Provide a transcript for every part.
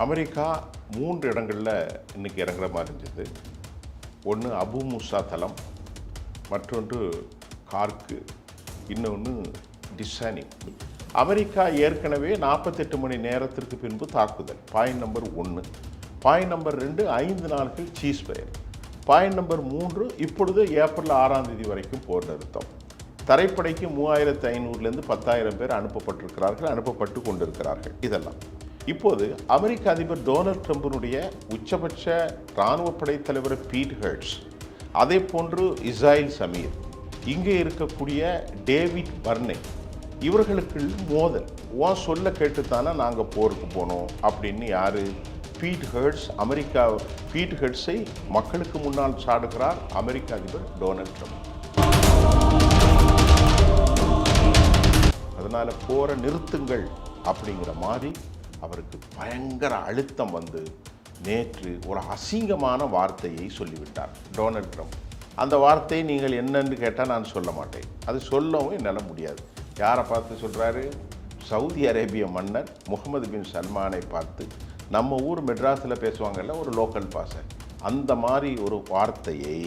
America 3 இடங்களில் இன்றைக்கி இறங்குற மாதிரி இருந்தது. ஒன்று அபு மூசா தளம், மற்றொன்று கார்க்கு, இன்னொன்று டிசானி. அமெரிக்கா ஏற்கனவே 48 மணி நேரத்திற்கு பின்பு தாக்குதல். Point number 1. பாயிண்ட் நம்பர் 2, 5 நாட்கள் சீஸ்ஃபயர். பாயிண்ட் நம்பர் 3, இப்பொழுது ஏப்ரல் 6ஆம் தேதி வரைக்கும் போர் நிறுத்தம். தரைப்படைக்கு 3500லேருந்து 10,000 பேர் அனுப்பப்பட்டு கொண்டிருக்கிறார்கள். இதெல்லாம் இப்போது அமெரிக்க அதிபர் டொனால்ட் ட்ரம்பினுடைய உச்சபட்ச இராணுவ படை தலைவர் பீட் ஹெர்ட்ஸ், அதே போன்று இஸ்ராயில் சமீர், இங்கே இருக்கக்கூடிய டேவிட் பர்னே, இவர்களுக்கு மோதல். சொல்ல கேட்டுத்தானே நாங்கள் போருக்கு போனோம் அப்படின்னு யாரு? Beat hertz. பீட் ஹெர்ட்ஸை மக்களுக்கு முன்னால் சாடுகிறார் அமெரிக்க அதிபர் டொனால்ட் ட்ரம்ப். அதனால போரை நிறுத்துங்கள் அப்படிங்கிற மாதிரி அவருக்கு பயங்கர அழுத்தம் வந்து நேற்று ஒரு அசிங்கமான வார்த்தையை சொல்லிவிட்டார் டொனால்ட் ட்ரம்ப். அந்த வார்த்தையை நீங்கள் என்னன்னு கேட்டால் நான் சொல்ல மாட்டேன். அது சொல்லவும் என்னால் முடியாது. யாரை பார்த்து சொல்கிறாரு? சவுதி அரேபிய மன்னர் முகமது பின் சல்மானை பார்த்து, நம்ம ஊர் மெட்ராஸில் பேசுவாங்கல்ல ஒரு லோக்கல் பாஷை, அந்த மாதிரி ஒரு வார்த்தையை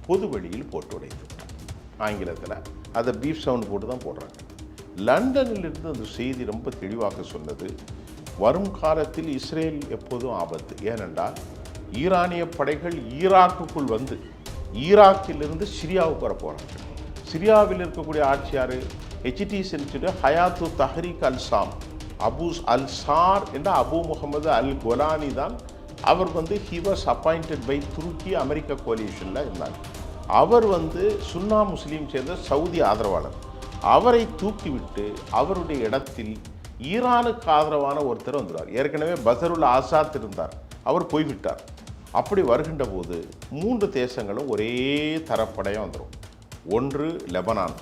பொது வெளியில் போட்டு உடைத்துட்டார். ஆங்கிலத்தில் அதை பீப் சவுண்ட் போட்டு தான் போடுறாங்க. லண்டனிலிருந்து அந்த செய்தி ரொம்ப தெளிவாக சொன்னது, வரும் காலத்தில் இஸ்ரேல் எப்போதும் ஆபத்து. ஏனென்றால் ஈரானிய படைகள் ஈராக்குக்குள் வந்து ஈராக்கிலிருந்து சிரியாவுக்கு வர போகிறாங்க. சிரியாவில் இருக்கக்கூடிய ஆட்சியார் HT சென்ச்சுரி ஹயாத்து தஹ்ரீக் அல்-ஷாம் அபு அல்-சார் என்ற அபு முகமது அல்-கொலானி தான். அவர் ஹி வாஸ் அப்பாயிண்டட் பை துருக்கி அமெரிக்க கோலிஷனில் இருந்தார். அவர் சுன்னா முஸ்லீம் சேர்ந்த சவுதி ஆதரவாளர். அவரை தூக்கிவிட்டு அவருடைய இடத்தில் ஈரானுக்கு ஆதரவான ஒருத்தர் வந்துடுவார். ஏற்கனவே பசருல் ஆசாத் இருந்தார், அவர் போய்விட்டார். அப்படி வருகின்ற போது 3 தேசங்களும் ஒரே தரப்படையாக வந்துடும். ஒன்று லெபனான்,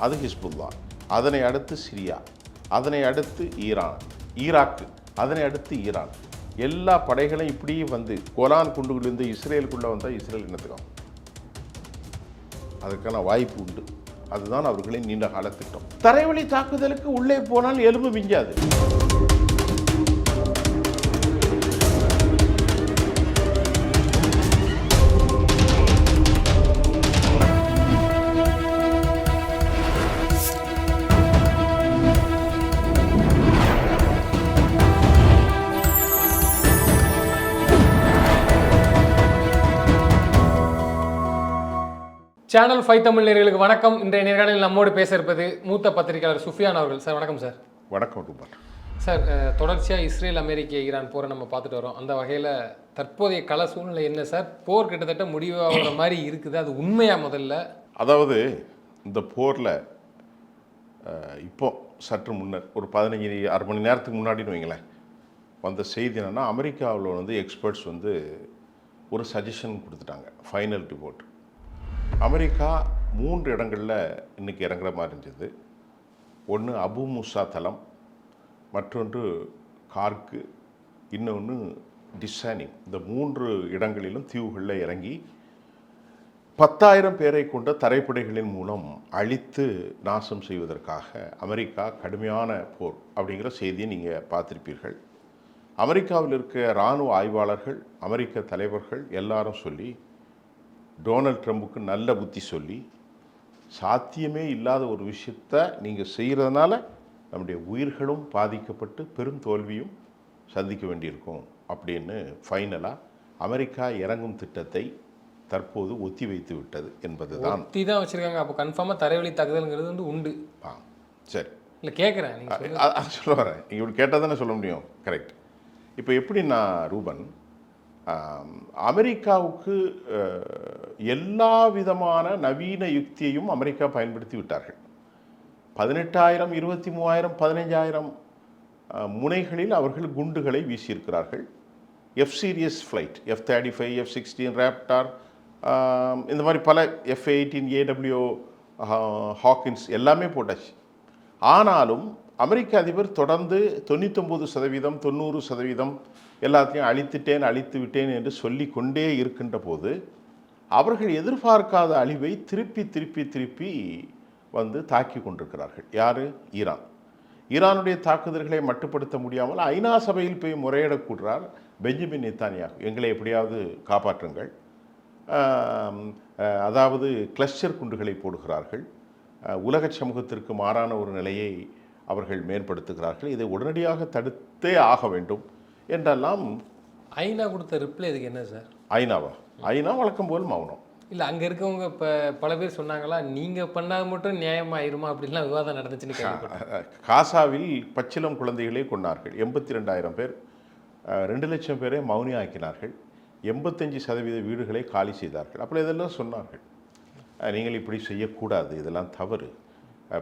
அது ஹிஸ்புல்லா, அதனை அடுத்து சிரியா, அதனை அடுத்து ஈராக்கு, அதனை அடுத்து ஈரான். எல்லா படைகளும் இப்படி கோலான் குண்டுகளிலிருந்து இஸ்ரேலுக்குள்ளே வந்தால் இஸ்ரேல் என்னத்துக்கும் அதுக்கான வாய்ப்பு உண்டு. அதுதான் அவர்களின் நீண்ட கால திட்டம். தரைவழி தாக்குதலுக்கு உள்ளே போனால் எலும்பு மிஞ்சாது. சேனல் 5 தமிழ் நேயர்களுக்கு வணக்கம். இன்றைய நேர்காணலில் நம்மோடு பேச இருப்பது மூத்த பத்திரிகையாளர் சுஃபியான் அவர்கள். சார் வணக்கம். சார் வணக்கம். சார், தொடர்ச்சியாக இஸ்ரேல் அமெரிக்க ஈரான் போரை நம்ம பார்த்துட்டு வரோம். அந்த வகையில் தற்போதைய கள சூழ்நிலை என்ன சார்? போர் கிட்டத்தட்ட முடிவாகிற மாதிரி இருக்குது, அது உண்மையா? முதல்ல அதாவது இந்த போரில் இப்போ சற்று முன்னர் ஒரு 15-6 மணி நேரத்துக்கு முன்னாடின்னு வைங்களேன், வந்த செய்தி என்னென்னா, அமெரிக்காவில் எக்ஸ்பர்ட்ஸ் ஒரு சஜஷன் கொடுத்துட்டாங்க. Final report. அமெரிக்கா 3 இடங்களில் இன்றைக்கி இறங்குற மாதிரி இருந்தது. ஒன்று அபு மூசா தளம், மற்றொன்று கார்க்கு, இன்னொன்று டிசானி. இந்த 3 இடங்களிலும் தீவுகளில் இறங்கி 10,000 பேரை கொண்ட தரைப்படைகளின் மூலம் அழித்து நாசம் செய்வதற்காக அமெரிக்கா கடுமையான போர் அப்படிங்கிற செய்தியை நீங்கள் பார்த்துருப்பீர்கள். அமெரிக்காவில் இருக்க இராணுவ ஆய்வாளர்கள், அமெரிக்க தலைவர்கள் எல்லாரும் சொல்லி டொனால்ட் ட்ரம்புக்கு நல்ல புத்தி சொல்லி, சாத்தியமே இல்லாத ஒரு விஷயத்தை நீங்கள் செய்கிறதுனால நம்முடைய உயிர்களும் பாதிக்கப்பட்டு பெரும் தோல்வியும் சந்திக்க வேண்டியிருக்கும் அப்படின்னு ஃபைனலாக அமெரிக்கா இறங்கும் திட்டத்தை தற்போது ஒத்தி வைத்து விட்டது என்பது தான். ஒத்தி தான் வச்சுருக்காங்க. அப்போ கன்ஃபார்மாக தரைவழி தாக்குதல்ங்கிறது உண்டு. சரி, இல்லை கேட்குறேன், நீங்கள் சொல்ல வரேன். நீங்கள் இப்படி கேட்டால் தானே சொல்ல முடியும். கரெக்ட். இப்போ எப்படின்னா ரூபன், அமெரிக்காவுக்கு எல்லா விதமான நவீன யுக்தியையும் அமெரிக்கா பயன்படுத்தி விட்டார்கள். 18,000, 23,000, 15,000 முனைகளில் அவர்கள் குண்டுகளை வீசியிருக்கிறார்கள். F-Series flight, F-35, F-16 Raptor, இந்த மாதிரி பல F-18 AW ஹாக்கின்ஸ் எல்லாமே போட்டாச்சு. ஆனாலும் அமெரிக்க அதிபர் தொடர்ந்து 99%, 90% எல்லாத்தையும் அழித்து விட்டேன் என்று சொல்லி கொண்டே இருக்கின்ற போது அவர்கள் எதிர்பார்க்காத அழிவை திருப்பி தாக்கி கொண்டிருக்கிறார்கள். யார்? ஈரான். ஈரானுடைய தாக்குதல்களை மட்டுப்படுத்த முடியாமல் ஐநா சபையில் போய் முறையிடக்கூடுறார் பெஞ்சமின் நெத்தானியாகு. எங்களை எப்படியாவது காப்பாற்றுங்கள். அதாவது கிளஸ்டர் குண்டுகளை போடுகிறார்கள். உலக சமூகத்திற்கு மாறான ஒரு நிலையை அவர்கள் மேம்படுத்துகிறார்கள். இதை உடனடியாக தடுத்தே ஆக வேண்டும் என்றெல்லாம். ஐநா கொடுத்த ரிப்ளை இதுக்கு என்ன சார்? ஐநாவா? ஐநா வழக்கம் போல் மௌனம். இல்லை, அங்கே இருக்கவங்க இப்போ பல பேர் சொன்னாங்களா, நீங்கள் பண்ணால் மட்டும் நியாயமாயிருமா அப்படின்லாம் விவாதம் நடந்துச்சுன்னு கேள்விப்பட்டேன். காசாவில் பச்சிலம் குழந்தைகளே கொண்டார்கள். 82,000 பேர், 2 லட்சம் பேரை மௌனி ஆக்கினார்கள். 85% வீடுகளை காலி செய்தார்கள். அப்போ இதெல்லாம் சொன்னார்கள், நீங்கள் இப்படி செய்யக்கூடாது, இதெல்லாம் தவறு,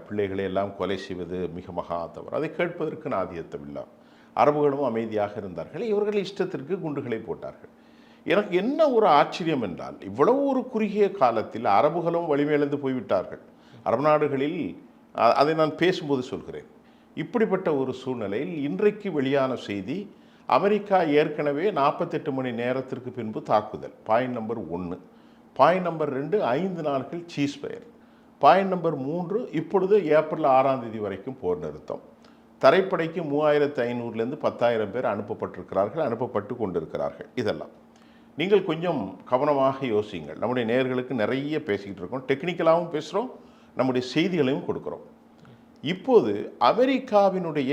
பிள்ளைகளை எல்லாம் கொலை செய்வது மிக மகா தவறு. அதை கேட்பதற்கு நாதியத்தம் இல்லை. அரபுகளும் அமைதியாக இருந்தார்கள். இவர்கள் இஷ்டத்திற்கு குண்டுகளை போட்டார்கள். எனக்கு என்ன ஒரு ஆச்சரியம் என்றால், இவ்வளவு ஒரு குறுகிய காலத்தில் அரபுகளும் வலிமையிழந்து போய்விட்டார்கள். அரபு நாடுகளில் அதை நான் பேசும்போது சொல்கிறேன். இப்படிப்பட்ட ஒரு சூழ்நிலையில் இன்றைக்கு வெளியான செய்தி, அமெரிக்கா ஏற்கனவே 48 மணி நேரத்திற்கு பின்பு தாக்குதல். Point number 1. பாயிண்ட் நம்பர் 2, 5 நாட்கள் சீஸ்ஃபயர். பாயிண்ட் நம்பர் 3, இப்பொழுது ஏப்ரல் 6ஆம் தேதி வரைக்கும் போர் நிறுத்தம். தரைப்படைக்கு 3500லேருந்து 10,000 பேர் அனுப்பப்பட்டிருக்கிறார்கள், அனுப்பப்பட்டு கொண்டிருக்கிறார்கள். இதெல்லாம் நீங்கள் கொஞ்சம் கவனமாக யோசியுங்கள். நம்முடைய நேயர்களுக்கு நிறைய பேசிக்கிட்டு இருக்கோம், டெக்னிக்கலாகவும் பேசுகிறோம், நம்முடைய செய்திகளையும் கொடுக்குறோம். இப்போது அமெரிக்காவினுடைய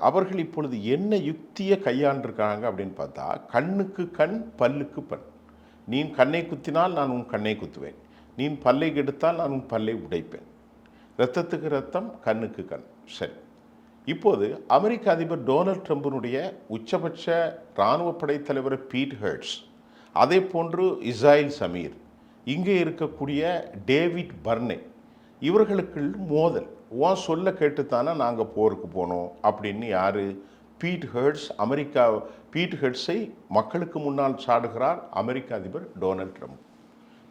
அவர்கள் இப்பொழுது என்ன யுக்தியை கையாண்டிருக்காங்க அப்படின்னு பார்த்தா, கண்ணுக்கு கண் பல்லுக்கு பல். நீ கண்ணை குத்தினால் நான் உன் கண்ணை குத்துவேன், நீ பல்லை கெடுத்தால் நான் உன் பல்லை உடைப்பேன். இரத்தத்துக்கு இரத்தம், கண்ணுக்கு கண். சரி, இப்போது அமெரிக்க அதிபர் டொனால்ட் ட்ரம்பினுடைய உச்சபட்ச இராணுவ படைத்தலைவர் பீட் ஹெர்ட்ஸ், அதே போன்று இஸ்ராயில் சமீர், இங்கே இருக்கக்கூடிய டேவிட் பர்னே, இவர்களுக்கு மோதல். உன் சொல்ல கேட்டுத்தானே நாங்கள் போருக்கு போனோம் அப்படின்னு யார்? Beat hertz. பீட் ஹெர்ட்ஸை மக்களுக்கு முன்னால் சாடுகிறார் அமெரிக்க அதிபர் டொனால்ட் ட்ரம்ப்.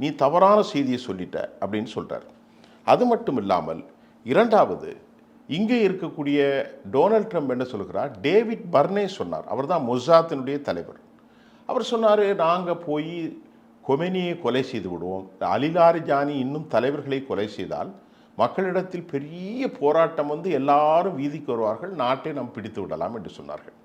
நீ தவறான செய்தியை சொல்லிட்ட அப்படின்னு சொல்கிறார். அது மட்டும் இல்லாமல், இரண்டாவது, இங்கே இருக்கக்கூடிய டொனால்ட் ட்ரம்ப் என்ன சொல்கிறார்? டேவிட் பர்னே சொன்னார், அவர் தான் மொசாத்தினுடைய தலைவர். அவர் சொன்னார், நாங்கள் போய் கொமெனியை கொலை செய்து விடுவோம், அலிலாரிஜானி இன்னும் தலைவர்களை கொலை செய்தால் மக்களிடத்தில் பெரிய போராட்டம் வந்து எல்லாரும் வீதிக்கு வருவார்கள், நாட்டை நாம் பிடித்து விடலாம் என்று சொன்னார்கள்.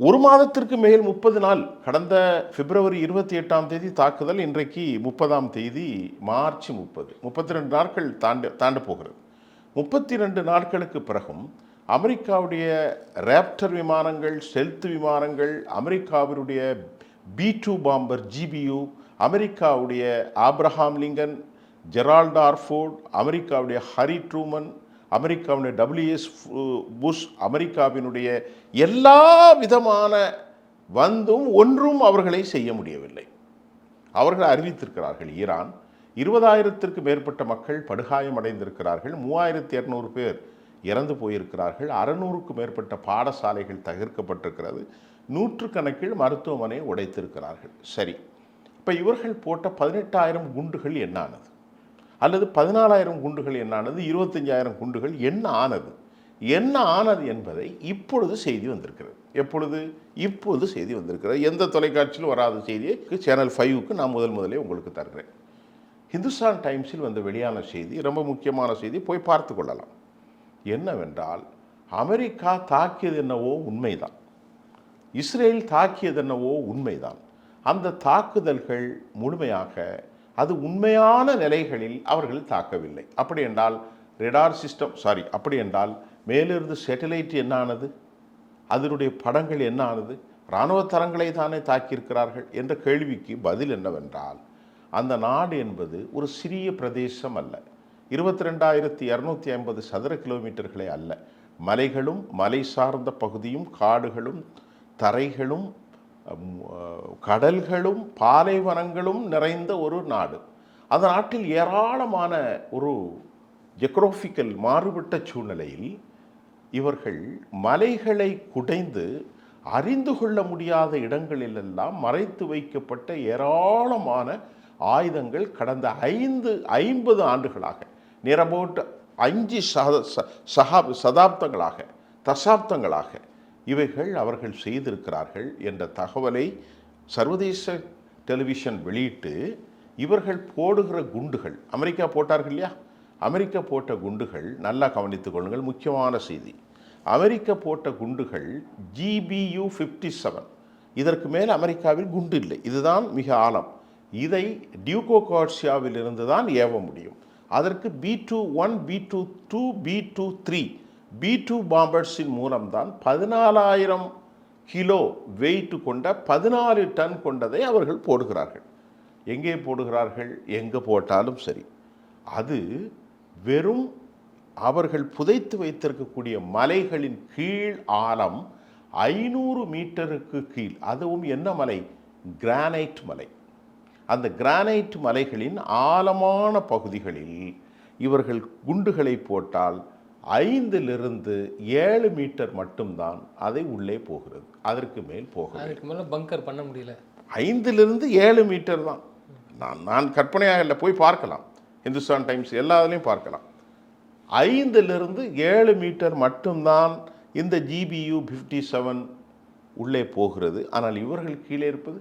ஒரு மாதத்திற்கு மேல் 30 நாள், கடந்த பிப்ரவரி 28ஆம் தேதி தாக்குதல், இன்றைக்கு 30ஆம் தேதி மார்ச் 30, 32 நாட்கள் தாண்ட போகிறது. 32 நாட்களுக்கு பிறகும் அமெரிக்காவுடைய ரேப்டர் விமானங்கள், ஸ்டெல்த் விமானங்கள், அமெரிக்காவினுடைய B-2 பாம்பர் GBU, அமெரிக்காவுடைய ஆப்ரஹாம் லிங்கன், ஜெரால்ட் ஆர்ஃபோர்ட், அமெரிக்காவுடைய ஹரி ட்ரூமன், அமெரிக்காவுடைய WS புஷ், அமெரிக்காவினுடைய எல்லா விதமான வந்தும் ஒன்றும் அவர்களை செய்ய முடியவில்லை. அவர்கள் அறிவித்திருக்கிறார்கள், ஈரான் 20,000த்திற்கு மேற்பட்ட மக்கள் படுகாயம் அடைந்திருக்கிறார்கள், 3,200 பேர் இறந்து போயிருக்கிறார்கள், 600க்கும் மேற்பட்ட பாடசாலைகள் தகர்க்கப்பட்டிருக்கிறது, 100கணக்கில் மருத்துவமனை உடைத்திருக்கிறார்கள். சரி, இப்போ இவர்கள் போட்ட 18,000 குண்டுகள் என்ன ஆனது? அல்லது 14,000 குண்டுகள் என்ன ஆனது? 25,000 குண்டுகள் என்ன ஆனது? என்ன ஆனது என்பதை இப்பொழுது செய்தி வந்திருக்கிறது. எப்பொழுது? இப்பொழுது செய்தி வந்திருக்கிறது. எந்த தொலைக்காட்சியிலும் வராத செய்தியை சேனல் 5க்கு நான் முதலே உங்களுக்கு தருகிறேன். ஹிந்துஸ்தான் டைம்ஸில் வந்த வெளியான செய்தி, ரொம்ப முக்கியமான செய்தி, போய் பார்த்து கொள்ளலாம். என்னவென்றால், அமெரிக்கா தாக்கியது என்னவோ உண்மைதான், இஸ்ரேல் தாக்கியது என்னவோ உண்மைதான். அந்த தாக்குதல்கள் முழுமையாக அது உண்மையான நிலைகளில் அவர்கள் தாக்கவில்லை. அப்படி என்றால் ரேடார் சிஸ்டம், அப்படி என்றால் மேலிருந்து சேட்டலைட் என்ன ஆனது? அதனுடைய படங்கள் என்ன ஆனது? இராணுவ தரங்களை தானே தாக்கியிருக்கிறார்கள் என்ற கேள்விக்கு பதில் என்னவென்றால், அந்த நாடு என்பது ஒரு சிறிய பிரதேசம் அல்ல, 22,250 சதுர கிலோமீட்டர்களை அல்ல, மலைகளும் மலை சார்ந்த பகுதியும் காடுகளும் தரைகளும் கடல்களும் பாலைவனங்களும் நிறைந்த ஒரு நாடு. அந்த நாட்டில் ஏராளமான ஒரு ஜியோகிராபிக்கல் மாறுபட்ட சூழ்நிலையில் இவர்கள் மலைகளை குடைந்து அறிந்து கொள்ள முடியாத இடங்களிலெல்லாம் மறைத்து வைக்கப்பட்ட ஏராளமான ஆயுதங்கள் கடந்த 50 ஆண்டுகளாக, நியர் அபவுட் 5 தசாப்தங்களாக இவைகள் அவர்கள் செய்திருக்கிறார்கள் என்ற தகவலை சர்வதேச டெலிவிஷன் வெளியிட்டு, இவர்கள் போடுகிற குண்டுகள், அமெரிக்கா போட்டார்கள் இல்லையா, அமெரிக்கா போட்ட குண்டுகள், நல்லா கவனித்துக் கொள்ளுங்கள், முக்கியமான செய்தி. அமெரிக்கா போட்ட குண்டுகள் GBU-57. இதற்கு மேல் அமெரிக்காவில் குண்டு இல்லை. இதுதான் மிக ஆழம். இதை டியூகோ கார்சியாவில் இருந்து தான் ஏவ முடியும். அதற்கு B-21, B-22, B-23, B-2 பாம்பர்ஸின் மூலம்தான் 14,000 கிலோ வெயிட் கொண்ட 14 டன் கொண்டதை அவர்கள் போடுகிறார்கள். எங்கே போடுகிறார்கள்? எங்கே போட்டாலும் சரி, அது வெறும் அவர்கள் புதைத்து வைத்திருக்கக்கூடிய மலைகளின் கீழ் ஆழம் 500 மீட்டருக்கு கீழ். அதுவும் என்ன மலை? கிரானைட் மலை. அந்த கிரானைட் மலைகளின் ஆழமான பகுதிகளில் இவர்கள் குண்டுகளை போட்டால் 5 to 7 மீட்டர் மட்டும்தான் அதை உள்ளே போகிறது. அதற்கு மேல் போகிறது. அதுக்கு மேலே பங்கர் பண்ண முடியல. 5 to 7 மீட்டர் தான். நான் கற்பனையாக இல்லை, போய் பார்க்கலாம். இந்துஸ்தான் டைம்ஸ் எல்லாத்துலேயும் பார்க்கலாம். 5 to 7 மீட்டர் மட்டும்தான் இந்த GBU-57 உள்ளே போகிறது. ஆனால் இவர்கள் கீழே இருப்பது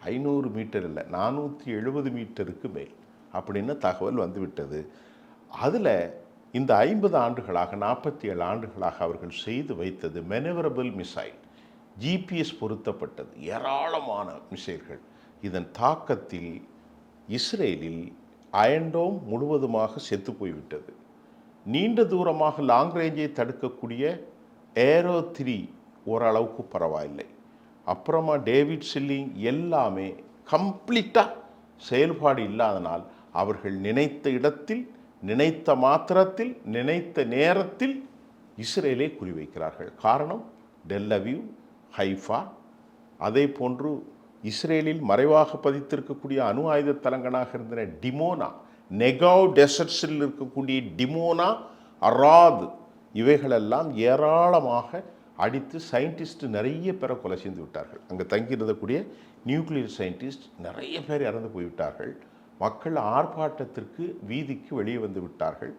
500 மீட்டர் இல்லை, 470 மீட்டருக்கு மேல் அப்படின்னு தகவல் வந்துவிட்டது. அதில் இந்த 50 ஆண்டுகளாக 47 ஆண்டுகளாக அவர்கள் செய்து வைத்தது மெனவரபிள் மிசைல், GPS பொருத்தப்பட்டது ஏராளமான மிசைல்கள். இதன் தாக்கத்தில் இஸ்ரேலில் அயன்டோம் முழுவதுமாக செத்து போய்விட்டது. நீண்ட தூரமாக லாங் ரேஞ்சை தடுக்கக்கூடிய ஏரோ 3 ஓரளவுக்கு பரவாயில்லை. அப்புறமா டேவிட் சில்லிங் எல்லாமே கம்ப்ளீட்டாக செயல்பாடு இல்லாதனால் அவர்கள் நினைத்த இடத்தில், நினைத்த மாத்திரத்தில், நினைத்த நேரத்தில் இஸ்ரேலை குறிவைக்கிறார்கள். காரணம் டெல்லவிவ், ஹைஃபா, அதே போன்று இஸ்ரேலில் மறைவாக பதித்திருக்கக்கூடிய அணு ஆயுத தலங்களாக இருந்த டிமோனா, நெகாவ் டெசர்ட்ஸில் இருக்கக்கூடிய டிமோனா, அராத், இவைகளெல்லாம் ஏராளமாக அடித்து சயின்டிஸ்ட் நிறைய பேரை கொலை செய்து விட்டார்கள். அங்கே தங்கியிருந்தக்கூடிய நியூக்ளியர் சயின்டிஸ்ட் நிறைய பேர் இறந்து போய்விட்டார்கள். மக்கள் ஆர்ப்பாட்டத்திற்கு வீதிக்கு வெளியே வந்து விட்டார்கள்.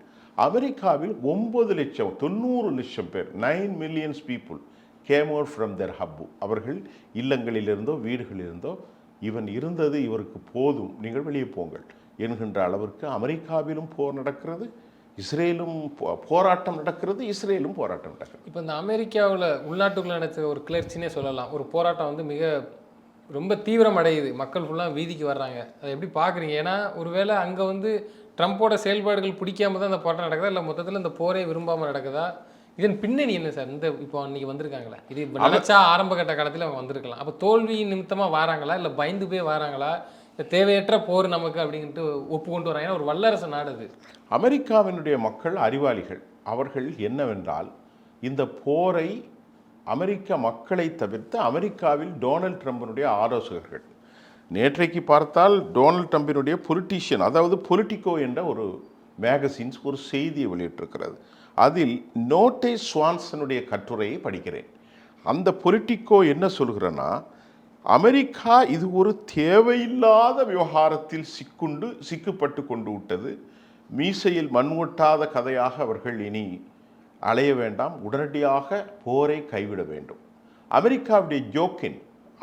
அமெரிக்காவில் 9 லட்சம் 90 லட்சம் பேர் 9 million people came out from their hub. அவர்கள் இல்லங்களிலிருந்தோ வீடுகளிலிருந்தோ இவன் இருந்தது இவருக்கு போதும், நீங்கள் வெளியே போங்கள் என்கின்ற அளவிற்கு அமெரிக்காவிலும் போர் நடக்கிறது, இஸ்ரேலும் போராட்டம் நடக்கிறது, இஸ்ரேலும் போராட்டம் நடக்கிறது. இப்போ இந்த அமெரிக்காவில் உள்நாட்டுக்குள்ள நடத்த ஒரு கிளர்ச்சினே சொல்லலாம். ஒரு போராட்டம் வந்து ரொம்ப தீவிரம் அடையுது, மக்கள் ஃபுல்லாக வீதிக்கு வர்றாங்க. அதை எப்படி பார்க்குறீங்க? ஏன்னா ஒருவேளை அங்கே வந்து ட்ரம்ப்போட செயல்பாடுகள் பிடிக்காம தான் இந்த போராட்டம் நடக்குதா, இல்லை மொத்தத்தில் இந்த போரே விரும்பாமல் நடக்குதா? இதன் பின்னணி என்ன சார்? இந்த இப்போ அன்றைக்கி வந்திருக்காங்களே, இது நினச்சா ஆரம்ப கட்ட காலத்தில் அவங்க வந்திருக்கலாம். அப்போ தோல்வி நிமித்தமாக வராங்களா, இல்லை பயந்து போய் வராங்களா, இல்லை தேவையற்ற போர் நமக்கு அப்படின்ட்டு ஒப்புக்கொண்டு வராங்க? ஒரு வல்லரசு நாடு அது. அமெரிக்காவினுடைய மக்கள் அறிவாளிகள். அவர்கள் என்னவென்றால், இந்த போரை அமெரிக்க மக்களை தவிர்த்து அமெரிக்காவில் டொனால்ட் ட்ரம்பினுடைய ஆலோசகர்கள், நேற்றைக்கு பார்த்தால் டொனால்ட் ட்ரம்பினுடைய பொலிட்டீஷியன், அதாவது பொலிட்டிகோ என்ற ஒரு மேகசின்ஸ் ஒரு செய்தியை வெளியிட்டிருக்கிறது. அதில் நோட்டே ஸ்வான்சனுடைய கட்டுரையை படிக்கிறேன். அந்த பொலிட்டிகோ என்ன சொல்கிறேன்னா, அமெரிக்கா இது ஒரு தேவையில்லாத விவகாரத்தில் சிக்கப்பட்டு கொண்டு விட்டது. மீசையில் மண் ஒட்டாத கதையாக அவர்கள் இனி அலைய வேண்டாம், உடனடியாக போரை கைவிட வேண்டும். அமெரிக்காவுடைய ஜோக்கின்,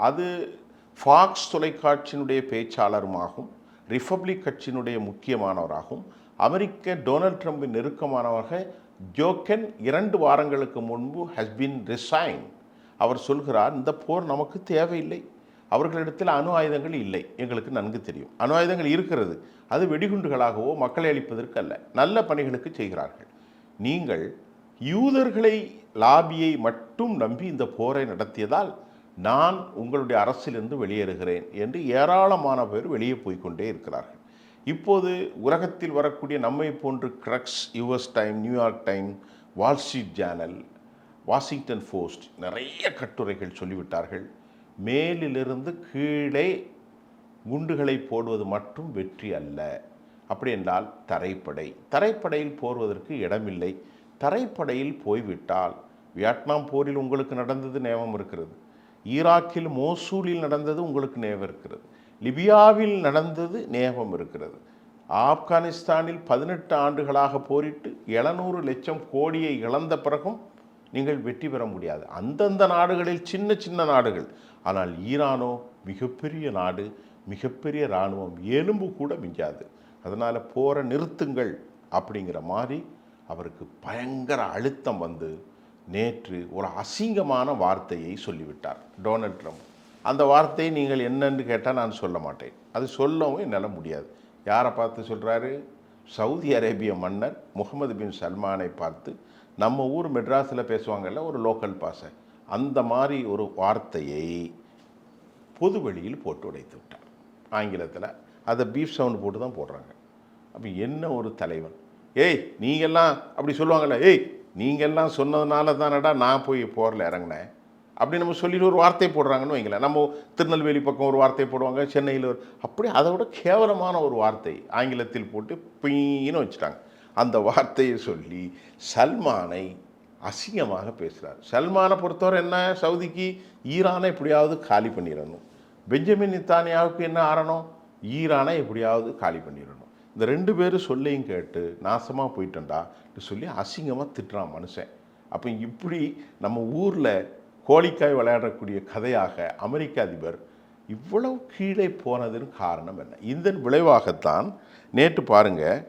அது ஃபாக்ஸ் தொலைக்காட்சியினுடைய பேச்சாளருமாகும், ரிப்பப்ளிக் கட்சியினுடைய முக்கியமானவராகும், அமெரிக்க டொனால்ட் ட்ரம்பின் நெருக்கமானவராக ஜோக்கன் 2 வாரங்களுக்கு முன்பு ஹஸ் பின் ரிசைன். அவர் சொல்கிறார், இந்த போர் நமக்கு தேவையில்லை, அவர்களிடத்தில் அணு ஆயுதங்கள் இல்லை, எங்களுக்கு நன்கு தெரியும். அணு ஆயுதங்கள் இருக்கிறது, அது வெடிகுண்டுகளாகவோ மக்களை அழிப்பதற்கு அல்ல, நல்ல பணிகளுக்கு செய்கிறார்கள். நீங்கள் யூதர்களை லாபியை மட்டும் நம்பி இந்த போரை நடத்தியதால் நான் உங்களுடைய அரசிலிருந்து வெளியேறுகிறேன் என்று ஏராளமான பேர் வெளியே போய்கொண்டே இருக்கிறார்கள். இப்போது உலகத்தில் வரக்கூடிய நம்மை போன்று crux, US time, New York time, Wall Street Journal, Washington post நிறைய கட்டுரைகள் சொல்லிவிட்டார்கள். மேலிலிருந்து கீழே குண்டுகளை போடுவது மட்டும் வெற்றி அல்ல. அப்படி என்றால் தரைப்படையில் போடுவதற்கு இடமில்லை. தரைப்படையில் போய்விட்டால் வியட்நாம் போரில் உங்களுக்கு நடந்தது ஞாபகம் இருக்கிறது, ஈராக்கில் மோசூலில் நடந்தது உங்களுக்கு ஞாபகம் இருக்கிறது, லிபியாவில் நடந்தது ஞாபகம் இருக்கிறது, ஆப்கானிஸ்தானில் 18 ஆண்டுகளாக போரிட்டு 700 லட்சம் கோடியை இழந்த பிறகும் நீங்கள் வெற்றி பெற முடியாது. அந்தந்த நாடுகளில் சின்ன சின்ன நாடுகள். ஆனால் ஈரானோ மிகப்பெரிய நாடு, மிகப்பெரிய இராணுவம், எலும்பு கூட மிஞ்சாது. அதனால் போரை நிறுத்துங்கள் அப்படிங்கிற மாதிரி அவருக்கு பயங்கர அழுத்தம் வந்து நேற்று ஒரு அசிங்கமான வார்த்தையை சொல்லிவிட்டார் டொனால்ட் ட்ரம்ப். அந்த வார்த்தையை நீங்கள் என்னன்னு கேட்டால் நான் சொல்ல மாட்டேன், அது சொல்லவும் என்னால் முடியாது. யாரை பார்த்து சொல்கிறாரு? சவுதி அரேபிய மன்னர் முகமது பின் சல்மானை பார்த்து, நம்ம ஊர் மெட்ராஸில் பேசுவாங்கல்ல ஒரு லோக்கல் பாஷை, அந்த மாதிரி ஒரு வார்த்தையை பொது வெளியில் போட்டு உடைத்து விட்டார் ஆங்கிலத்தில். அதை பீஃப் சவுண்டு போட்டு தான் போடுறாங்க. அப்போ என்ன ஒரு தலைவன்! ஏய் நீங்கள்லாம் அப்படி சொல்லுவாங்கள்ல, ஏய் நீங்கள்லாம் சொன்னதுனால தானடா நான் போய் போரில் இறங்கினேன் அப்படி நம்ம சொல்லிட்டு ஒரு வார்த்தை போடுறாங்கன்னு வைங்களேன். நம்ம திருநெல்வேலி பக்கம் ஒரு வார்த்தை போடுவாங்க, சென்னையில் அப்படி அதை விட கேவலமான ஒரு வார்த்தை ஆங்கிலத்தில் போட்டு பீன்னு வச்சுட்டாங்க. அந்த வார்த்தையை சொல்லி சல்மானை அசிங்கமாக பேசுகிறார். சல்மானை பொறுத்தவரை என்ன, சவுதிக்கு ஈரானை எப்படியாவது காலி பண்ணிடணும். பெஞ்சமின் நெத்தன்யாவுக்கு என்ன ஆறணும், ஈரானை எப்படியாவது காலி பண்ணிடணும். இந்த ரெண்டு பேரும் சொல்லையும் கேட்டு நாசமாக போயிட்டேன்டா சொல்லி அசிங்கமாக திட்டுறான் மனுஷன். அப்போ இப்படி நம்ம ஊரில் கோழிக்காய் விளையாடக்கூடிய கதையாக அமெரிக்க அதிபர் இவ்வளவு கீழே போனதுன்னு காரணம் என்ன? இதன் விளைவாகத்தான் நேற்று பாருங்கள்,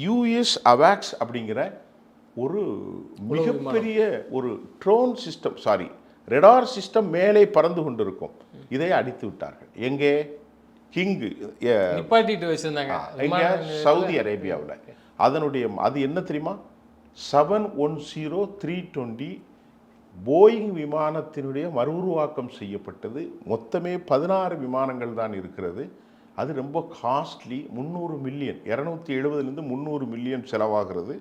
யூஎஸ் அவாக்ஸ் அப்படிங்கிற ஒரு மிகப்பெரிய ஒரு ட்ரோன் சிஸ்டம், ரெடார் சிஸ்டம் மேலே பறந்து கொண்டிருக்கும், இதை அடித்து விட்டார்கள். எங்கே? கிங்கு சவுதி அரேபியாவில். அதனுடைய அது என்ன தெரியுமா? 710-320 போயிங் விமானத்தினுடைய மறுஉருவாக்கம் செய்யப்பட்டது. மொத்தமே 16 விமானங்கள் தான் இருக்கிறது. அது ரொம்ப காஸ்ட்லி, 300 மில்லியன், 270லேருந்து 300 மில்லியன் செலவாகிறது.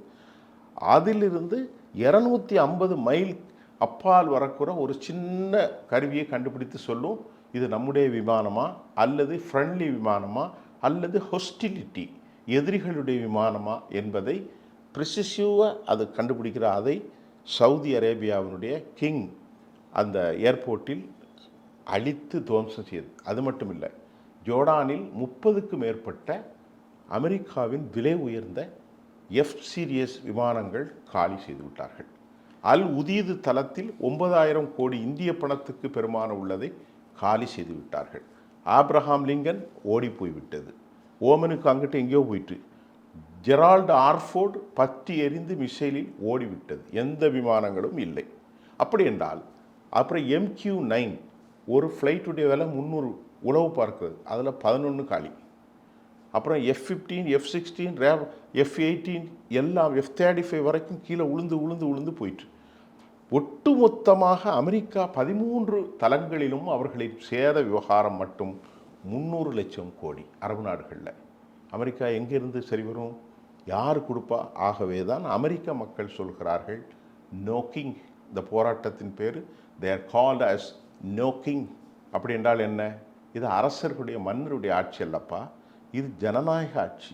அதிலிருந்து 250 மைல் அப்பால் வரக்கூட ஒரு சின்ன கருவியை கண்டுபிடித்து சொல்லும், இது நம்முடைய விமானமா அல்லது ஃப்ரெண்ட்லி விமானமா அல்லது ஹொஸ்டிலிட்டி எதிரிகளுடைய விமானமா என்பதை ப்ரிசிசிவாக அது கண்டுபிடிக்கிற. அதை சவுதி அரேபியாவினுடைய கிங் அந்த ஏர்போர்ட்டில் அழித்து துவம்சம் செய்தது. அது மட்டும் இல்லை, ஜோர்டானில் 30க்கும் மேற்பட்ட அமெரிக்காவின் விலை உயர்ந்த எஃப் சீரியஸ் விமானங்கள் காலி செய்து விட்டார்கள். அல் உதீது தளத்தில் 9000 கோடி இந்திய பணத்துக்கு பெருமான உள்ளதை காலி செய்து விட்டார்கள். ஆப்ரஹாம் லிங்கன் ஓடி போய்விட்டது, ஓமனுக்கு அங்கிட்டு எங்கேயோ போயிட்டு. ஜெரால்டு ஆர்ஃபோர்டு பற்றி எரிந்து மிசைலில் ஓடிவிட்டது, எந்த விமானங்களும் இல்லை. அப்படி என்றால் அப்புறம் MQ-9 ஒரு ஃப்ளைட்டுடைய விலை 300 உளவு பார்க்கிறது, அதில் 11 காலி. அப்புறம் F-15, F-16, F-18 எல்லாம் F-35 வரைக்கும் கீழே உளுந்து போயிட்டு. ஒட்டுமொத்தமாக அமெரிக்கா 13 தளங்களிலும் அவர்களின் சேத விவகாரம் மட்டும் 300 லட்சம் கோடி அரபு நாடுகளில். அமெரிக்கா எங்கிருந்து சரி வரும்? யார் கொடுப்பா? ஆகவே தான் அமெரிக்க மக்கள் சொல்கிறார்கள் நோக்கிங். இந்த போராட்டத்தின் பேர் they are called as நோக்கிங். அப்படி என்றால் என்ன? இது அரசர்களுடைய மன்னருடைய ஆட்சி அல்லப்பா, இது ஜனநாயக ஆட்சி.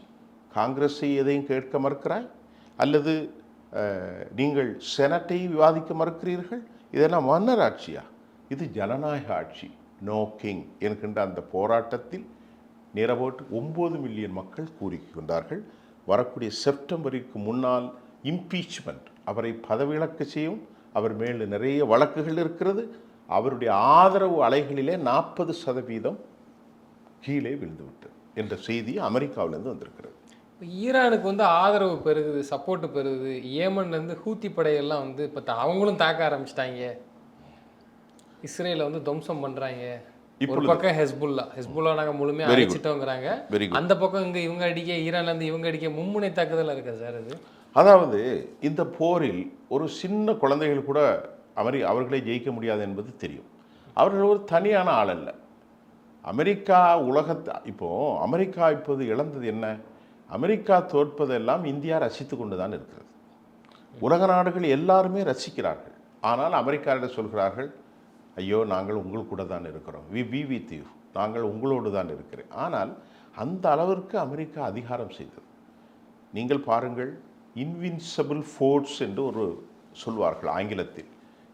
காங்கிரஸை எதையும் கேட்க மறுக்கிறாய் அல்லது நீங்கள் செனட்டை விவாதிக்க மறுக்கிறீர்கள்? இதெல்லாம் மன்னர் ஆட்சியா? இது ஜனநாயக ஆட்சி. நோக்கிங் என்கின்ற அந்த போராட்டத்தில் நிறவோட்டு 9 மில்லியன் மக்கள் கூறிக்கொண்டார்கள். வரக்கூடிய செப்டம்பருக்கு முன்னால் இம்பீச்மெண்ட், அவரை பதவியிழக்க செய்யும். அவர் மேல் நிறைய வழக்குகள் இருக்கிறது. அவருடைய ஆதரவு அலைகளிலே 40% கீழே விழுந்துவிட்டு என்ற செய்தி அமெரிக்காவிலேருந்து வந்திருக்கிறது. ஈரானுக்கு ஆதரவு பெருகுது, சப்போர்ட்டு பெருகுது. ஏமன்லேருந்து ஹூத்தி படையெல்லாம் இப்போ அவங்களும் தாக்க ஆரம்பிச்சிட்டாங்க. இஸ்ரேலை துவம்சம் பண்ணுறாங்க. ஒரு பக்கம் ஹெஸ்புல்லா நாங்கள் முழுமையாக அழிச்சிட்டோங்கிறாங்க. அந்த பக்கம் இவங்க அடிக்க, ஈரான்லேருந்து இவங்க அடிக்க மும்முனை தாக்குதல் இருக்குது சார். அது அதாவது இந்த போரில் ஒரு சின்ன குழந்தைகள் கூட அவர்களை ஜெயிக்க முடியாது என்பது தெரியும். அவர்கள் ஒரு தனியான ஆள் அல்ல. அமெரிக்கா அமெரிக்கா இப்போது இழந்தது என்ன? அமெரிக்கா தோற்பதெல்லாம் இந்தியா ரசித்து கொண்டு தான் இருக்கிறது. உலக நாடுகள் எல்லாருமே ரசிக்கிறார்கள். ஆனால் அமெரிக்காவிடம் சொல்கிறார்கள், ஐயோ நாங்கள் உங்களுக்கு கூட தான் இருக்கிறோம், வி பி வித் யூ, நாங்கள் உங்களோடு தான் இருக்கிறேன். ஆனால் அந்த அளவிற்கு அமெரிக்கா அதிகாரம் செய்தது. நீங்கள் பாருங்கள், இன்வின்சிபிள் ஃபோர்ஸ் என்று ஒரு சொல்வார்கள் ஆங்கிலத்தில்.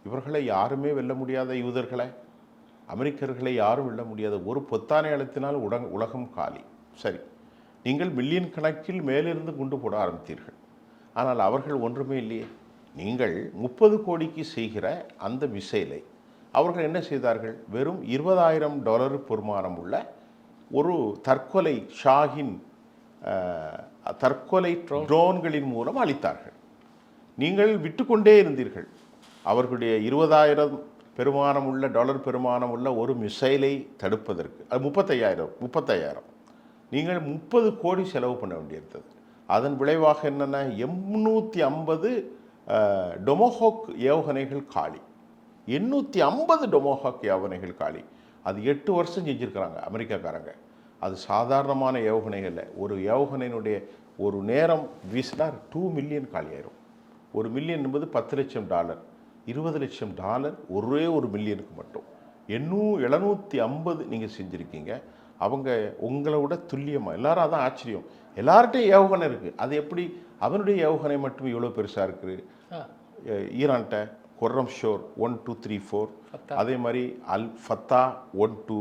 இவர்களை யாருமே வெல்ல முடியாத யூதர்களை, அமெரிக்கர்களை யாரும் வெல்ல முடியாத. ஒரு பொத்தானை அழுத்தினால் உலகம் காலி. சரி, நீங்கள் மில்லியன் கணக்கில் மேலிருந்து குண்டு போட ஆரம்பித்தீர்கள். ஆனால் அவர்கள் ஒன்றுமே இல்லையே. நீங்கள் 30 கோடிக்கு செய்கிற அந்த மிசைலை அவர்கள் என்ன செய்தார்கள்? வெறும் $20,000 பெருமானம் உள்ள ஒரு தற்கொலை ஷாஹின் தற்கொலை ட்ரோன்களின் மூலம் அளித்தார்கள். நீங்கள் விட்டுக்கொண்டே இருந்தீர்கள். அவர்களுடைய 20,000 பெருமானம் உள்ள டாலர் பெருமானம் உள்ள ஒரு மிசைலை தடுப்பதற்கு அது 35,000 நீங்கள் 30 கோடி செலவு பண்ண வேண்டியிருந்தது. அதன் விளைவாக என்னென்ன 850 டொமோஹாக் ஏவுகணைகள் காலி. 850 டொமோஹாக் ஏவுகணைகள் காலி. அது 8 வருஷம் செஞ்சுருக்கிறாங்க அமெரிக்காக்காரங்க. அது சாதாரணமான ஏவுகணைகள் இல்லை. ஒரு ஏவுகணையினுடைய ஒரு நேரம் வீசினா 2 மில்லியன் காலியாயிரும். 1 மில்லியன் என்பது $10 லட்சம், $20 லட்சம் ஒரே ஒரு மில்லியனுக்கு மட்டும். 750 நீங்கள் செஞ்சுருக்கீங்க. அவங்க உங்களை விட துல்லியமாக எல்லாரும் அதான் ஆச்சரியம். எல்லார்ட்டையும் ஏவுகணை இருக்குது. அது எப்படி அவனுடைய ஏவுகணை மட்டும் இவ்வளோ பெருசாக இருக்குது? ஈரான்கிட்ட கொர்ரம் ஷோர் 1 2 3 4, அதே மாதிரி அல் ஃபத்தா 1 2,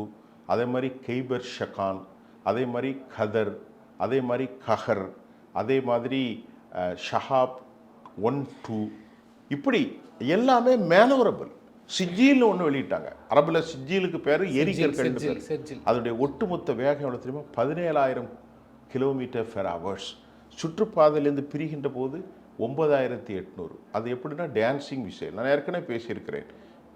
அதே மாதிரி கெய்பர் ஷகான், அதே மாதிரி கதர், அதே மாதிரி கஹர், அதே மாதிரி ஷஹாப் 1 2, இப்படி எல்லாமே மேனவரபிள். சிஜில்னு ஒன்று வெளியிட்டாங்க. அரபில் சிஜிலுக்கு பேர் எரிகற்கள். அதனுடைய ஒட்டுமொத்த வேகம் எவ்வளோ தெரியுமா? 17,000 km/h. சுற்றுப்பாதையிலேருந்து பிரிகின்ற போது 9,800. அது எப்படின்னா டான்சிங் விஷயம். நான் ஏற்கனவே பேசியிருக்கிறேன்.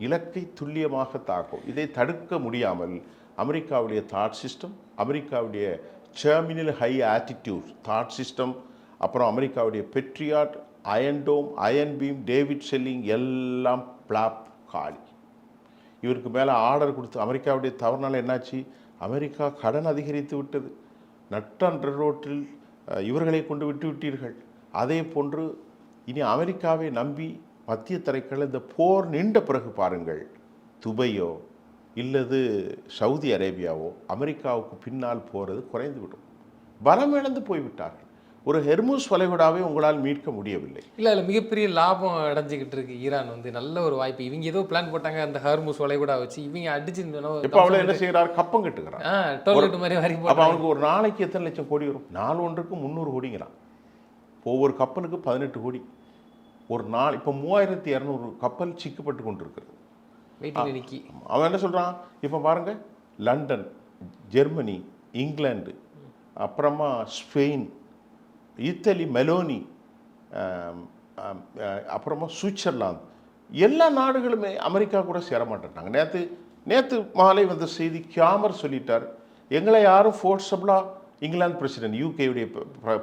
இலக்கை துல்லியமாக தாக்கும். இதை தடுக்க முடியாமல் அமெரிக்காவுடைய தாட் சிஸ்டம், அமெரிக்காவுடைய டெர்மினல் ஹை ஆட்டிடியூட் தாட் சிஸ்டம், அப்புறம் அமெரிக்காவுடைய Patriot, iron dome, iron beam, David sling எல்லாம் பிளாப் காலி. இவருக்கு மேலே ஆர்டர் கொடுத்து அமெரிக்காவுடைய தவறுனால என்னாச்சு? அமெரிக்கா கடன் அதிகரித்து விட்டது. நட்டன்ற ரோட்டில் இவர்களை கொண்டு விட்டு விட்டீர்கள். அதே போன்று இனி அமெரிக்காவை நம்பி மத்திய தரைக்கடல் இந்த போர் நீண்ட பிறகு பாருங்கள், துபையோ இல்லது சவுதி அரேபியாவோ அமெரிக்காவுக்கு பின்னால் போகிறது குறைந்துவிடும். பலம் இழந்து போய்விட்டார்கள். ஒரு ஹெர்முஸ் வளைகுடாவை உங்களால் மீட்க முடியவில்லை. இல்லை, அதில் மிகப்பெரிய லாபம் அடைஞ்சிக்கிட்டு இருக்கு ஈரான். நல்ல ஒரு வாய்ப்பு. இவங்க ஏதோ பிளான் போட்டாங்க அந்த ஹெர்முஸ் வளைகுடா வச்சு. இவங்க அடிச்சு இப்போ அவளை என்ன செய்கிறார்? கப்பம் கட்டுக்கிறான். டோல்கேட் மாதிரி வரி. அப்போ அவனுக்கு ஒரு நாளைக்கு எத்தனை லட்சம் கோடி வரும்? நாள் ஒன்றுக்கு 300 கோடிங்கிறான். ஒவ்வொரு கப்பலுக்கு 18 கோடி ஒரு நாள். இப்போ 3,200 கப்பல் சிக்கப்பட்டு கொண்டிருக்கிறது. அவன் என்ன சொல்கிறான்? இப்போ பாருங்கள், லண்டன், ஜெர்மனி, இங்கிலாந்து, அப்புறமா ஸ்பெயின், இத்தாலி, மெலோனி, அப்புறமா சுவிட்சர்லாந்து, எல்லா நாடுகளுமே அமெரிக்கா கூட சேர மாட்டேட்டாங்க. நேற்று மாலை வந்த செய்தி கியாமர் சொல்லிட்டார், எங்களை யாரும் ஃபோர்ஸபிளாக இங்கிலாந்து பிரசிடென்ட், யூகேயுடைய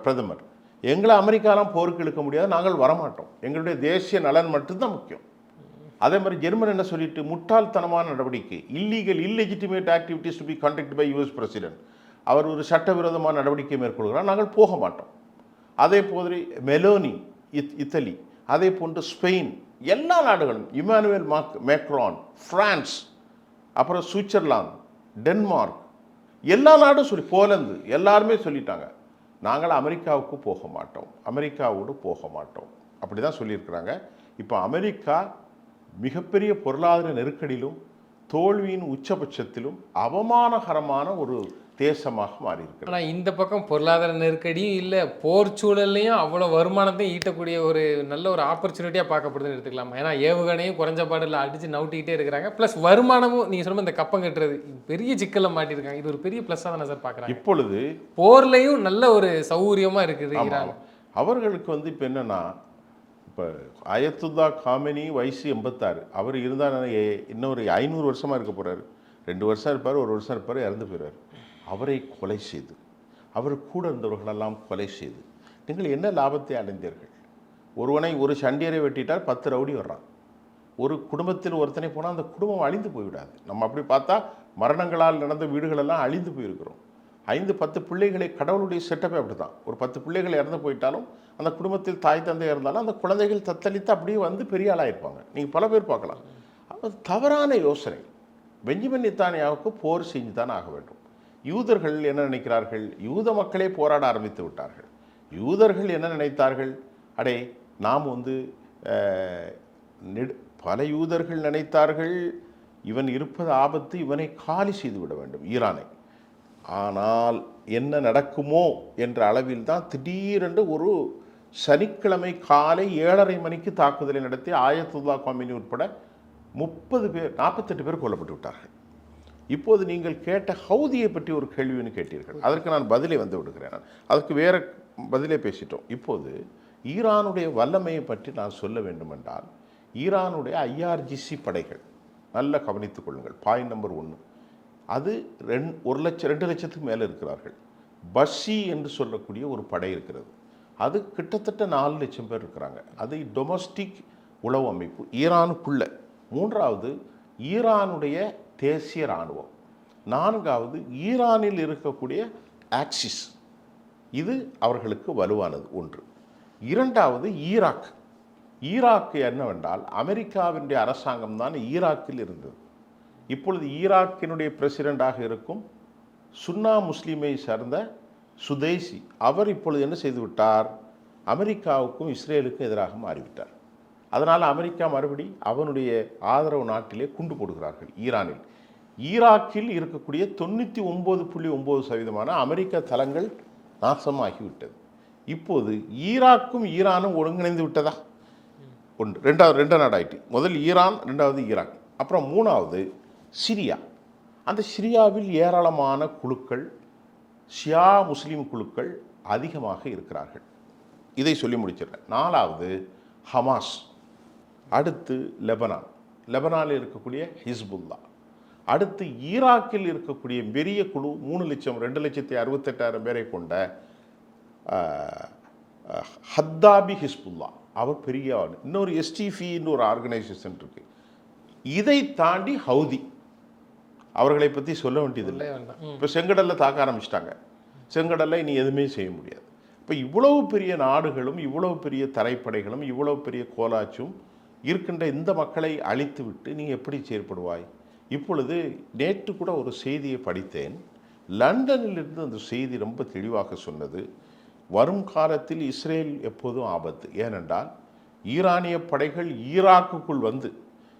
பிரதமர், எங்களை அமெரிக்காலாம் போருக்கு இழுக்க முடியாது, நாங்கள் வரமாட்டோம், எங்களுடைய தேசிய நலன் மட்டும்தான் முக்கியம். அதே மாதிரி ஜெர்மன் என்ன சொல்லிட்டு, முட்டாள்தனமான நடவடிக்கை, illegitimate activities to be conducted by US president, அவர் ஒரு சட்டவிரோதமான நடவடிக்கை மேற்கொள்கிறார், நாங்கள் போக மாட்டோம். அதே போன்று மெலோனி, இத்தாலி, அதே போன்று ஸ்பெயின், எல்லா நாடுகளும், இமானுவேல் மேக்ரான், பிரான்ஸ், அப்புறம் சுவிட்சர்லாந்து, டென்மார்க், எல்லா நாடும் போலந்து எல்லாருமே சொல்லிட்டாங்க, நாங்கள் அமெரிக்காவுக்கு போக மாட்டோம், அமெரிக்காவோடு போக மாட்டோம், அப்படி தான் சொல்லியிருக்கிறாங்க. இப்போ அமெரிக்கா மிகப்பெரிய பொருளாதார நெருக்கடியிலும் தோல்வியின் உச்சபட்சத்திலும் அவமானகரமான ஒரு தேசமாக மாறி இருக்கு. ஆனால் இந்த பக்கம் பொருளாதார நெருக்கடியும் இல்லை, போர் சூழல்லையும் அவ்வளோ வருமானத்தையும் ஈட்டக்கூடிய ஒரு நல்ல ஒரு ஆப்பர்ச்சுனிட்டியாக பார்க்கப்படுதுன்னு எடுத்துக்கலாமா? ஏன்னா ஏவுகணையும் குறைஞ்ச பாடில் அடித்து நவுட்டிக்கிட்டே இருக்கிறாங்க, ப்ளஸ் வருமானமும் நீங்கள் சொன்ன இந்த கப்பம் கட்டுறது பெரிய சிக்கலில் மாட்டியிருக்காங்க. இது ஒரு பெரிய ப்ளஸ்ஸாக தானே சார் பார்க்குறாங்க? இப்பொழுது போர்லையும் நல்ல ஒரு சௌகரியமாக இருக்குது ஈரான். அவர்களுக்கு இப்போ என்னென்னா, இப்போ அயத்துல்லா காமெனி வயசு 86, அவர் இருந்தால் இன்னொரு 500 வருஷமாக இருக்க போகிறாரு. 2 வருஷம் இருப்பார், 1 வருஷம் இருப்பார், இறந்து போயிடுவார். அவரை கொலை செய்து, அவர் கூட இருந்தவர்களெல்லாம் கொலை செய்து நீங்கள் என்ன லாபத்தை அடைந்தீர்கள்? ஒரு சண்டியரை வெட்டிட்டால் 10 ரவுடி வர்றான். ஒரு குடும்பத்தில் ஒருத்தனை போனால் அந்த குடும்பம் அழிந்து போய்விடாது. நம்ம அப்படி பார்த்தா மரணங்களால் நடந்த வீடுகளெல்லாம் அழிந்து போயிருக்கிறோம். 5-10 பிள்ளைகளை, கடவுளுடைய செட்டப்பே அப்படி தான். ஒரு 10 பிள்ளைகள் இறந்து போயிட்டாலும் அந்த குடும்பத்தில் தாய் தந்தை இருந்தாலும் அந்த குழந்தைகள் தத்தளித்து அப்படியே வந்து பெரிய ஆளாயிருப்பாங்க. நீங்கள் பல பேர் பார்க்கலாம். அது தவறான யோசனை. பெஞ்சமின் நெத்தன்யாவுக்கு போர் செஞ்சு தான் ஆக வேண்டும். யூதர்கள் என்ன நினைக்கிறார்கள்? யூத மக்களே போராட ஆரம்பித்து விட்டார்கள். யூதர்கள் என்ன நினைத்தார்கள்? அடே நாம் பல யூதர்கள் நினைத்தார்கள் இவன் இருப்பது ஆபத்து, இவனை காலி செய்து விட வேண்டும் ஈரானை. ஆனால் என்ன நடக்குமோ என்ற அளவில் தான் திடீரென்று ஒரு சனிக்கிழமை காலை 7:30 மணிக்கு தாக்குதலை நடத்தி ஆயத்துல்லா காமெனி உட்பட 48 பேர் கொல்லப்பட்டு விட்டார்கள். இப்போது நீங்கள் கேட்ட ஹவுதியை பற்றி ஒரு கேள்வின்னு கேட்டீர்கள். அதற்கு நான் பதிலை வந்து விடுகிறேன். அதற்கு வேறு பதிலே பேசிட்டோம். இப்போது ஈரானுடைய வல்லமையை பற்றி நான் சொல்ல வேண்டுமென்றால், ஈரானுடைய ஐஆர்ஜிசி படைகள் நல்லா கவனித்துக் கொள்ளுங்கள். பாயிண்ட் நம்பர் 1, அது 2 லட்சத்துக்கு மேலே இருக்கிறார்கள். பஷி என்று சொல்லக்கூடிய ஒரு படை இருக்கிறது, அது கிட்டத்தட்ட 4 லட்சம் பேர் இருக்கிறாங்க. அது டொமஸ்டிக் உளவு அமைப்பு ஈரானுக்குள்ள. 3வது ஈரானுடைய தேசிய இராணுவம். 4வது ஈரானில் இருக்கக்கூடிய ஆக்சிஸ், இது அவர்களுக்கு வலுவானது 1. 2வது ஈராக் என்னவென்றால் அமெரிக்காவினுடைய அரசாங்கம் தான் ஈராக்கில் இருந்தது. இப்பொழுது ஈராக்கினுடைய பிரசிடெண்டாக இருக்கும் சுன்னா முஸ்லீமை சார்ந்த சுதேசி, அவர் இப்பொழுது என்ன செய்து விட்டார், அமெரிக்காவுக்கும் இஸ்ரேலுக்கும் எதிராக மாறிவிட்டார். அதனால் அமெரிக்கா மறுபடி அவனுடைய ஆதரவு நாட்டிலே குண்டு போடுகிறார்கள் ஈரானில். ஈராக்கில் இருக்கக்கூடிய 99.9% அமெரிக்க தளங்கள் நாசமாகிவிட்டது. இப்போது ஈராக்கும் ஈரானும் ஒருங்கிணைந்து விட்டதா? 1. 2 நாடாயிட்டு. முதல் ஈரான், 2வது ஈராக், அப்புறம் 3வது சிரியா. அந்த சிரியாவில் ஏராளமான குழுக்கள், ஷியா முஸ்லீம் குழுக்கள் அதிகமாக இருக்கிறார்கள். இதை சொல்லி முடிச்சிடுறேன். 4வது ஹமாஸ், அடுத்து லெபனானில் இருக்கக்கூடிய ஹிஸ்புல்லா, அடுத்து ஈராக்கில் இருக்கக்கூடிய பெரிய குழு 3 லட்சம் 2,68,000 பேரை கொண்ட ஹத்தாபி ஹிஸ்புல்லா, அவர் பெரிய ஆள். இன்னொரு எஸ்டிஃபின்னு ஒரு ஆர்கனைசேஷன் இருக்கு. இதை தாண்டி ஹவுதி, அவர்களை பற்றி சொல்ல வேண்டியதில்லை. இப்போ செங்கடலில் தாக்க ஆரம்பிச்சிட்டாங்க. செங்கடலில் இனி எதுவுமே செய்ய முடியாது. இப்போ இவ்வளவு பெரிய நாடுகளும் இவ்வளவு பெரிய தரைப்படைகளும் இவ்வளவு பெரிய கோலாச்சும் இருக்கின்ற இந்த மக்களை அழித்து விட்டு நீ எப்படி செயற்படுவாய்? இப்பொழுது நேற்று கூட ஒரு செய்தியை படித்தேன். லண்டனிலிருந்து அந்த செய்தி ரொம்ப தெளிவாக சொன்னது, வரும் காலத்தில் இஸ்ரேல் எப்போதும் ஆபத்து. ஏனென்றால் ஈரானிய படைகள் ஈராக்குக்குள் வந்து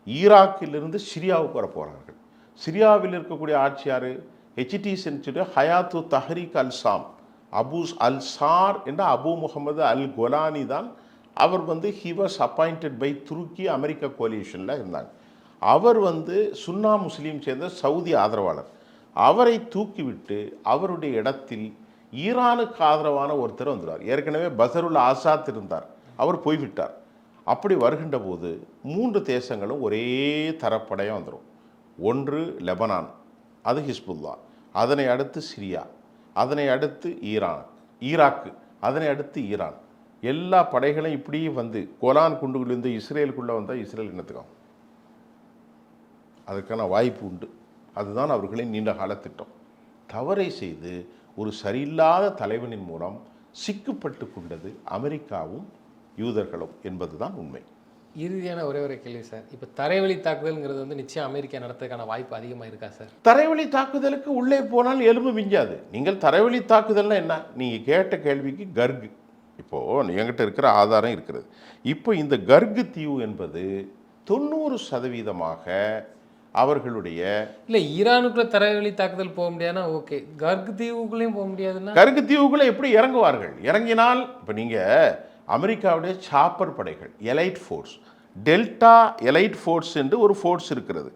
ஈராக்கிலிருந்து சிரியாவுக்கு வர போகிறார்கள். சிரியாவில் இருக்கக்கூடிய ஆட்சியார் ஹெச்டி சென்ச்சுரி ஹயாத்து தஹ்ரீக் அல் ஷாம் அல் சார் என்ற அபு முகமது அல் கொலானி தான். அவர் ஹி வாஸ் அப்பாயிண்டட் பை துருக்கி அமெரிக்கா கோலியேஷனில் இருந்தாங்க. அவர் சுன்னா முஸ்லீம் சேர்ந்த சவுதி ஆதரவாளர். அவரை தூக்கிவிட்டு அவருடைய இடத்தில் ஈரானுக்கு ஆதரவான ஒருத்தர் வந்துடுவார். ஏற்கனவே பசருல் ஆசாத் இருந்தார், அவர் போய்விட்டார். அப்படி வருகின்ற போது 3 தேசங்களும் ஒரே தரப்படையாக வந்துடும். 1 லெபனான், அது ஹிஸ்புல்லா, அதனை அடுத்து சிரியா, அதனை அடுத்து ஈராக்கு, அதனை அடுத்து ஈரான். எல்லா படைகளும் இப்படி கோலான் குண்டுகளிலிருந்து இஸ்ரேலுக்குள்ளே வந்தால் இஸ்ரேல் என்னத்துக்கும் அதுக்கான வாய்ப்பு உண்டு. அதுதான் அவர்களின் நீண்டகால திட்டம். தவறை செய்து ஒரு சரியில்லாத தலைவனின் மூலம் சிக்கப்பட்டு கொண்டது அமெரிக்காவும் யூதர்களும் என்பதுதான் உண்மை. இறுதியான ஒரே ஒரு கேள்வி சார், இப்போ தரைவழி தாக்குதல்ங்கிறது நிச்சயம் அமெரிக்கா நடத்துறதுக்கான வாய்ப்பு அதிகமாக இருக்கா சார்? தரைவழி தாக்குதலுக்கு உள்ளே போனால் எலும்பு மிஞ்சாது. நீங்கள் தரைவழி தாக்குதல்னா என்ன? நீங்கள் கேட்ட கேள்விக்கு கர்கு, இப்போது என்கிட்ட இருக்கிற ஆதாரம் இருக்கிறது. இப்போ இந்த கர்கு தீவு என்பது 90% அவர்களுடைய இல்லை, ஈரானுக்குள்ள தரைவழி தாக்குதல் போக முடியாதுன்னா ஓகே, கர்கு தீவுக்குள்ளேயும் போக முடியாதுன்னா கர்கு தீவுக்குள்ளே எப்படி இறங்குவார்கள்? இறங்கினால் இப்போ நீங்கள் அமெரிக்காவுடைய சாப்பர் படைகள், elite force, delta elite force என்று ஒரு ஃபோர்ஸ் இருக்கிறது.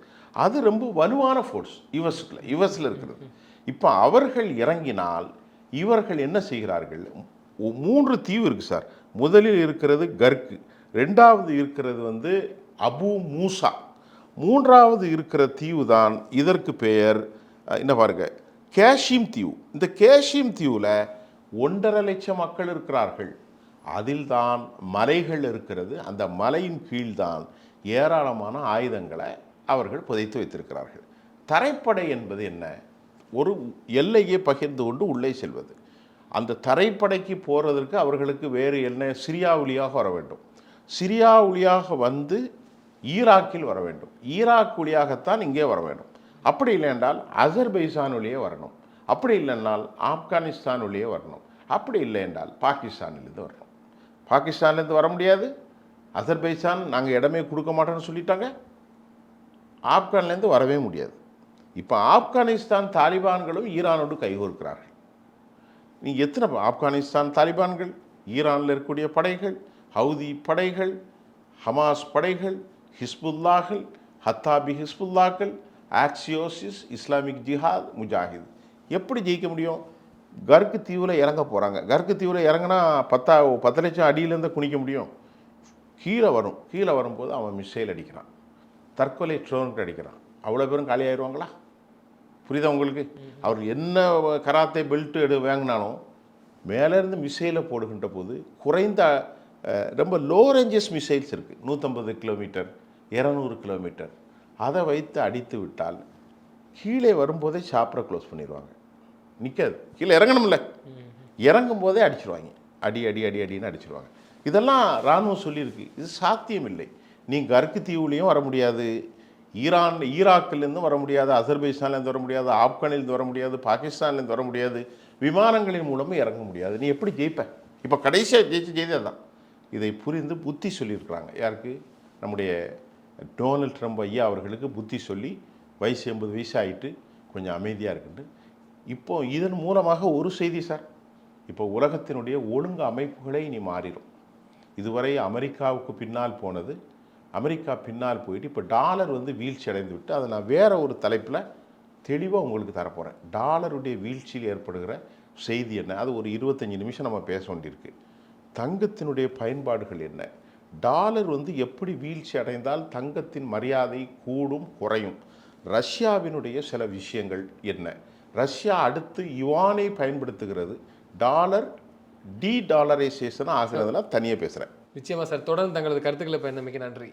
அது ரொம்ப வலுவான ஃபோர்ஸ் யுஎஸில் இருக்கிறது. இப்போ அவர்கள் இறங்கினால் இவர்கள் என்ன செய்கிறார்கள்? 3 தீவு இருக்குது சார். முதலில் இருக்கிறது கர்கு, 2வது இருக்கிறது அபு மூசா, 3வது இருக்கிற தீவு தான் இதற்கு பெயர் என்ன பாருங்க, கேஷிம் தீவு. இந்த கேஷிம் தீவில் 1.5 லட்சம் மக்கள் இருக்கிறார்கள். அதில் தான் மலைகள் இருக்கிறது. அந்த மலையின் கீழ்தான் ஏராளமான ஆயுதங்களை அவர்கள் புதைத்து வைத்திருக்கிறார்கள். தரைப்படை என்பது என்ன? ஒரு எல்லையை பகிர்ந்து கொண்டு உள்ளே செல்வது. அந்த தரைப்படைக்கு போகிறதற்கு அவர்களுக்கு வேறு என்ன, சிரியா வழியாக வர வேண்டும். சிரியா வழியாக ஈராக்கில் வர வேண்டும். ஈராக் வழியாகத்தான் இங்கே வர வேண்டும். அப்படி இல்லை என்றால் அசர்பைசான் வழியே வரணும். அப்படி இல்லைன்னால் ஆப்கானிஸ்தான் வழியே வரணும். அப்படி இல்லை என்றால் பாகிஸ்தானிலிருந்து வரணும். பாகிஸ்தான்லேருந்து வர முடியாது. அசர்பைசான் நாங்கள் இடமே கொடுக்க மாட்டோம்னு சொல்லிட்டாங்க. ஆப்கான்லேருந்து வரவே முடியாது. இப்போ ஆப்கானிஸ்தான் தாலிபான்களும் ஈரானோடு கைகோர்க்கிறார்கள். நீ எத்தனை ஆப்கானிஸ்தான் தாலிபான்கள், ஈரானில் இருக்கக்கூடிய படைகள், ஹவுதி படைகள், ஹமாஸ் படைகள், ஹிஸ்புல்லாக்கள், ஹத்தாபி ஹிஸ்புல்லாக்கள், ஆக்சியோசிஸ், இஸ்லாமிக் ஜிஹாத், முஜாஹித் எப்படி ஜெயிக்க முடியும்? கருக்கு தீவில் இறங்க போகிறாங்க. கருக்கு தீவில் இறங்கினா 10 லட்சம் அடியிலேருந்து குனிக்க முடியும். கீழே வரும். கீழே வரும்போது அவன் மிசைல் அடிக்கிறான், தற்கொலை ட்ரோன் அடிக்கிறான். அவ்வளோ பேரும் காலி ஆயிடுவாங்களா? புரியுதா உங்களுக்கு? அவர் என்ன கராத்தே பெல்ட்டு வாங்கினாலும் மேலேருந்து மிசைலை போடுகின்ற போது குறைந்த ரொம்ப லோ ரேஞ்சஸ் மிசைல்ஸ் இருக்குது, 150 கிலோமீட்டர் 200 கிலோமீட்டர், அதை வைத்து அடித்து விட்டால் கீழே வரும்போதே சாப்பரை க்ளோஸ் பண்ணிடுவாங்க. நிற்காது, கீழே இறங்கணும்ல, இறங்கும் போதே அடிச்சிடுவாங்க. அடி அடி அடி அடின்னு அடிச்சிடுவாங்க. இதெல்லாம் இராணுவம் சொல்லியிருக்கு. இது சாத்தியம் இல்லை. நீ கருக்கு தீவுலேயும் வர முடியாது, ஈராக்கிலேருந்து வர முடியாது, அசர்பைஜான்லேருந்து வர முடியாது, ஆப்கானிலேருந்து வர முடியாது, பாகிஸ்தான்லேருந்து வர முடியாது, விமானங்களின் மூலமும் இறங்க முடியாது. நீ எப்படி ஜெயிப்ப? இப்போ கடைசியாக ஜெயிச்சது தான். இதை புரிந்து புத்தி சொல்லியிருக்கிறாங்க. யாருக்கு? நம்முடைய டொனால்ட் ட்ரம்ப் ஐயா அவர்களுக்கு புத்தி சொல்லி வயசு 80 வயசு ஆகிட்டு கொஞ்சம் அமைதியாக இருக்குண்டு. இப்போ இதன் மூலமாக ஒரு செய்தி சார், இப்போ உலகத்தினுடைய ஒழுங்கு அமைப்புகளே இனி மாறிடும். இதுவரை அமெரிக்காவுக்கு பின்னால் போனது, அமெரிக்கா பின்னால் போயிட்டு இப்போ டாலர் வீழ்ச்சி அடைந்து விட்டு, அதை நான் வேறு ஒரு தலைப்பில் தெளிவாக உங்களுக்கு தரப்போகிறேன். டாலருடைய வீழ்ச்சியில் ஏற்படுகிற செய்தி என்ன, அது ஒரு 25 நிமிஷம் நம்ம பேச வேண்டியிருக்கு. தங்கத்தினுடைய பயன்பாடுகள் என்ன, டாலர் எப்படி வீழ்ச்சி அடைந்தால் தங்கத்தின் மரியாதை கூடும் குறையும், ரஷ்யாவினுடைய சில விஷயங்கள் என்ன, ரஷ்யா அடுத்து யுவானை பயன்படுத்துகிறது, டாலர் டாலரைசேஷன் ஆகிறதுலாம் தனியாக பேசுகிறேன். நிச்சயமாக சார். தொடர்ந்து தங்களது கருத்துக்களை பயந்தமைக்கு நன்றி.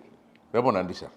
ரொம்ப நன்றி சார்.